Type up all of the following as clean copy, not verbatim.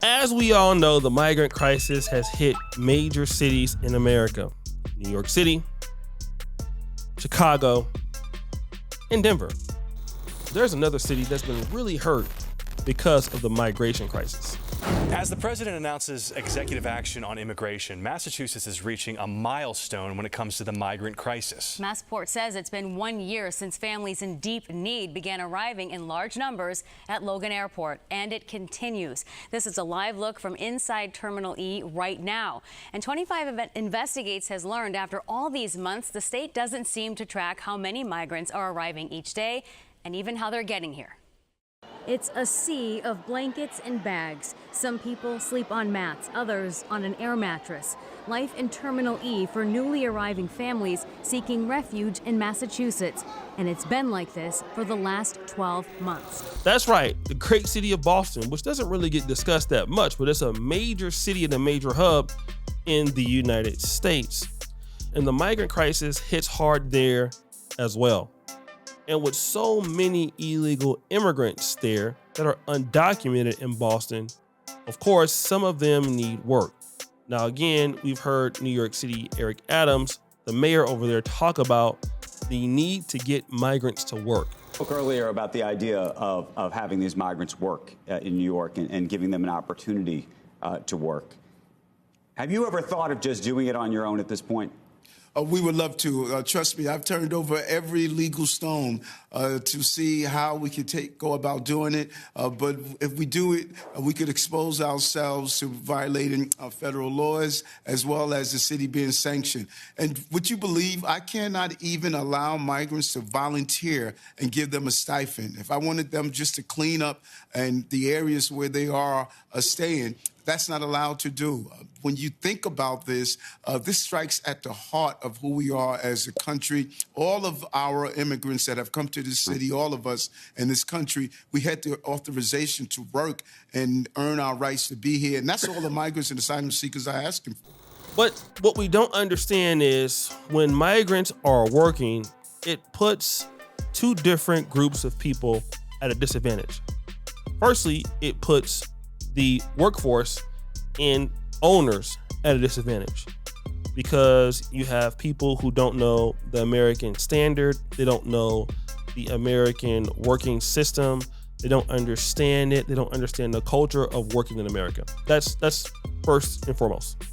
As we all know, the migrant crisis has hit major cities in America: New York City, Chicago, and Denver. There's another city that's been really hurt because of the migration crisis. As the president announces executive action on immigration, Massachusetts is reaching a milestone when it comes to the migrant crisis. Massport says it's been 1 year since families in deep need began arriving in large numbers at Logan Airport, and it continues. This is a live look from inside Terminal E right now. And 25 Investigates has learned after all these months, the state doesn't seem to track how many migrants are arriving each day and even how they're getting here. It's a sea of blankets and bags. Some people sleep on mats, others on an air mattress. Life in Terminal E for newly arriving families seeking refuge in Massachusetts. And it's been like this for the last 12 months. That's right, the great city of Boston, which doesn't really get discussed that much, but it's a major city and a major hub in the United States. And the migrant crisis hits hard there as well. And with so many illegal immigrants there that are undocumented in Boston, of course, some of them need work. Now, again, we've heard New York City Eric Adams, the mayor over there, talk about the need to get migrants to work. Spoke earlier about the idea of having these migrants work in New York and giving them an opportunity to work. Have you ever thought of just doing it on your own at this point? We would love to. Trust me, I've turned over every legal stone to see how we could go about doing it. But if we do it, we could expose ourselves to violating federal laws as well as the city being sanctioned. And would you believe I cannot even allow migrants to volunteer and give them a stipend? If I wanted them just to clean up in the areas where they are staying, that's not allowed to do. When you think about this, this strikes at the heart of who we are as a country. All of our immigrants that have come to this city, all of us in this country, we had the authorization to work and earn our rights to be here. And that's all the migrants and asylum seekers are asking for. But what we don't understand is when migrants are working, it puts two different groups of people at a disadvantage. Firstly, it puts the workforce and owners at a disadvantage because you have people who don't know the American standard, they don't know the American working system, they don't understand it, they don't understand the culture of working in America. That's first and foremost.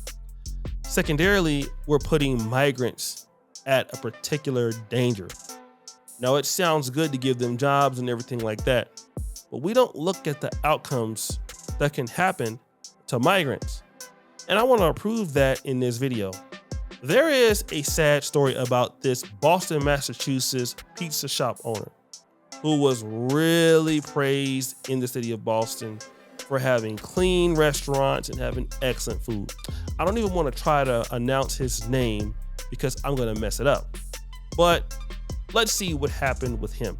Secondarily, we're putting migrants at a particular danger. Now, it sounds good to give them jobs and everything like that, but we don't look at the outcomes that can happen to migrants. And I want to prove that in this video. There is a sad story about this Boston, Massachusetts pizza shop owner who was really praised in the city of Boston for having clean restaurants and having excellent food. I don't even want to try to announce his name because I'm going to mess it up. But let's see what happened with him.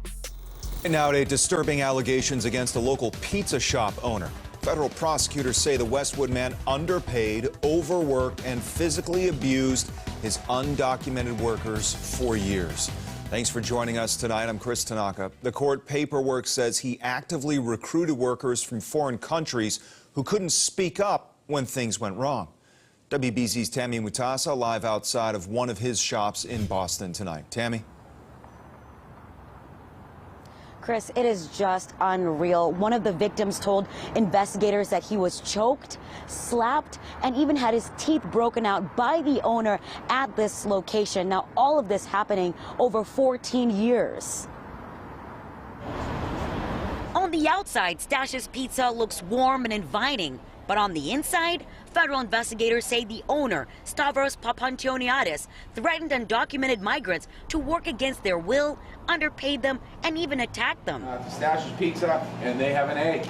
Now to disturbing allegations against a local pizza shop owner. Federal prosecutors say the Westwood man underpaid, overworked, and physically abused his undocumented workers for years. Thanks for joining us tonight. I'm Chris Tanaka. The court paperwork says he actively recruited workers from foreign countries who couldn't speak up when things went wrong. WBZ's Tammy Mutasa live outside of one of his shops in Boston tonight. Tammy? Chris, it is just unreal. One of the victims told investigators that he was choked, slapped, and even had his teeth broken out by the owner at this location. Now, all of this happening over 14 years. On the outside, Stash's Pizza looks warm and inviting. But on the inside, federal investigators say the owner, Stavros Papantioniadis, threatened undocumented migrants to work against their will, underpaid them, and even attacked them. Stash's Pizza, and they have an egg.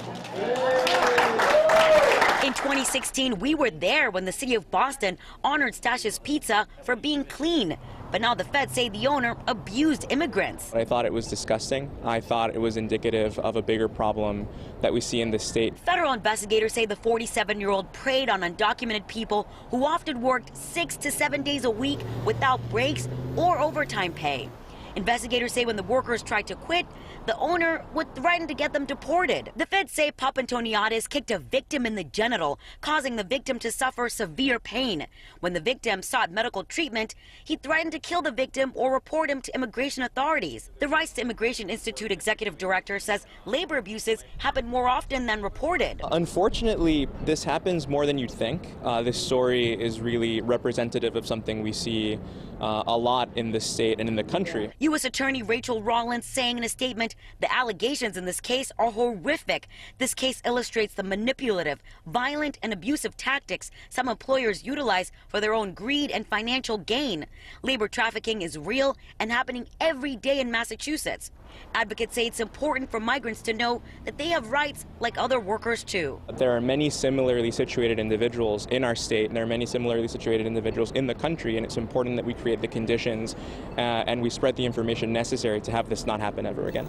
In 2016, we were there when the city of Boston honored Stash's Pizza for being clean. But now the feds say the owner abused immigrants. I thought it was disgusting. I thought it was indicative of a bigger problem that we see in the state. Federal investigators say the 47-year-old preyed on undocumented people who often worked 6 to 7 days a week without breaks or overtime pay. Investigators say when the workers tried to quit, the owner would threaten to get them deported. The feds say Papantoniadis kicked a victim in the genital, causing the victim to suffer severe pain. When the victim sought medical treatment, he threatened to kill the victim or report him to immigration authorities. The Rights to Immigration Institute executive director says labor abuses happen more often than reported. Unfortunately, this happens more than you'd think. This story is really representative of something we see a lot in the state and in the country. U.S. Attorney Rachel Rollins saying in a statement, the allegations in this case are horrific. This case illustrates the manipulative, violent, and abusive tactics some employers utilize for their own greed and financial gain. Labor trafficking is real and happening every day in Massachusetts. Advocates say it's important for migrants to know that they have rights like other workers too. There are many similarly situated individuals in our state, and there are many similarly situated individuals in the country, and it's important that we create the conditions and we spread the information necessary to have this not happen ever again.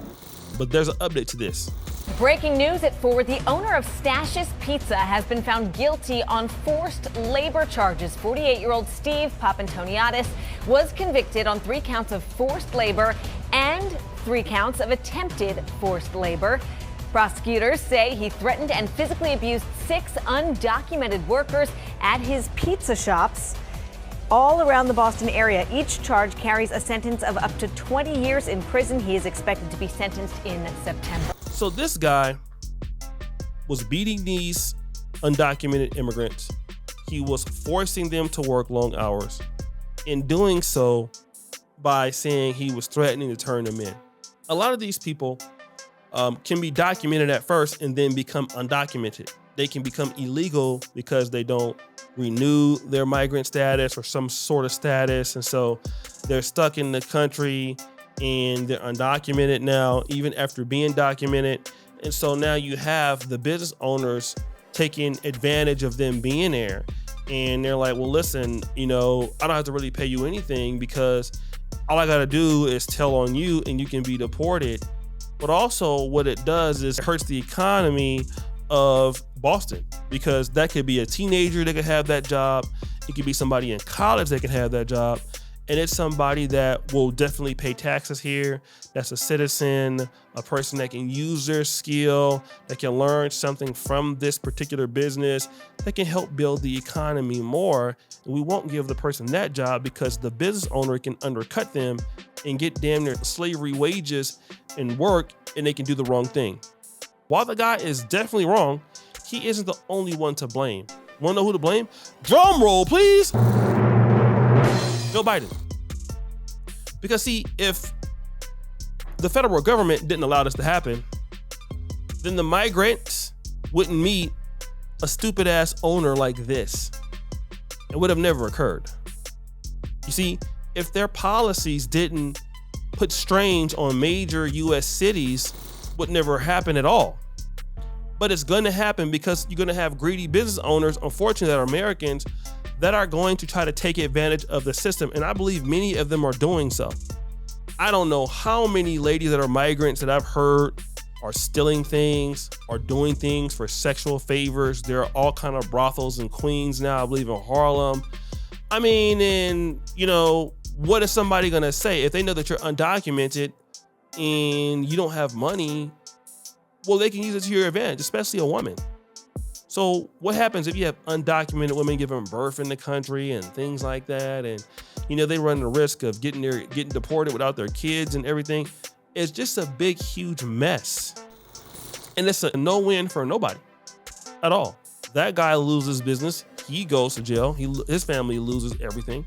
But there's an update to this. Breaking news at 4, the owner of Stash's Pizza has been found guilty on forced labor charges. 48-year-old Steve Papantoniadis was convicted on 3 counts of forced labor and 3 counts of attempted forced labor. Prosecutors say he threatened and physically abused 6 undocumented workers at his pizza shops all around the Boston area. Each charge carries a sentence of up to 20 years in prison. He is expected to be sentenced in September. So this guy was beating these undocumented immigrants. He was forcing them to work long hours. In doing so, by saying he was threatening to turn them in. A lot of these people can be documented at first and then become undocumented. They can become illegal because they don't renew their migrant status or some sort of status. And so they're stuck in the country and they're undocumented now, even after being documented. And so now you have the business owners taking advantage of them being there. And they're like, well, listen, I don't have to really pay you anything because all I got to do is tell on you and you can be deported. But also what it does is it hurts the economy of Boston, because that could be a teenager that could have that job. It could be somebody in college that can have that job. And it's somebody that will definitely pay taxes here. That's a citizen, a person that can use their skill, that can learn something from this particular business, that can help build the economy more. And we won't give the person that job because the business owner can undercut them and get damn near slavery wages and work, and they can do the wrong thing. While the guy is definitely wrong, he isn't the only one to blame. Want to know who to blame? Drum roll, please. Joe Biden. Because see, if the federal government didn't allow this to happen, then the migrants wouldn't meet a stupid ass owner like this. It would have never occurred. You see, if their policies didn't put strains on major US cities, would never happen at all. But it's going to happen because you're going to have greedy business owners, unfortunately, that are Americans, that are going to try to take advantage of the system. And I believe many of them are doing so. I don't know how many ladies that are migrants that I've heard are stealing things, are doing things for sexual favors. There are all kind of brothels in Queens now, I believe in Harlem. I mean, and what is somebody going to say if they know that you're undocumented and you don't have money? Well, they can use it to your advantage, especially a woman. So what happens if you have undocumented women giving birth in the country and things like that? And, they run the risk of getting deported without their kids and everything. It's just a big, huge mess. And it's a no-win for nobody at all. That guy loses business. He goes to jail. His family loses everything.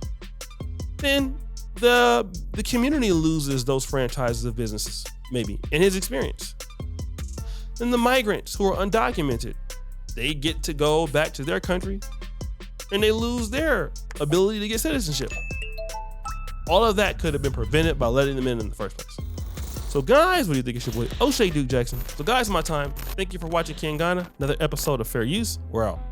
Then the community loses those franchises of businesses, maybe, in his experience. Then the migrants who are undocumented, they get to go back to their country and they lose their ability to get citizenship. All of that could have been prevented by letting them in the first place. So guys, what do you think? It's your boy O'Shea Duke Jackson. So guys, my time. Thank you for watching King Ghana. Another episode of Fair Use. We're out.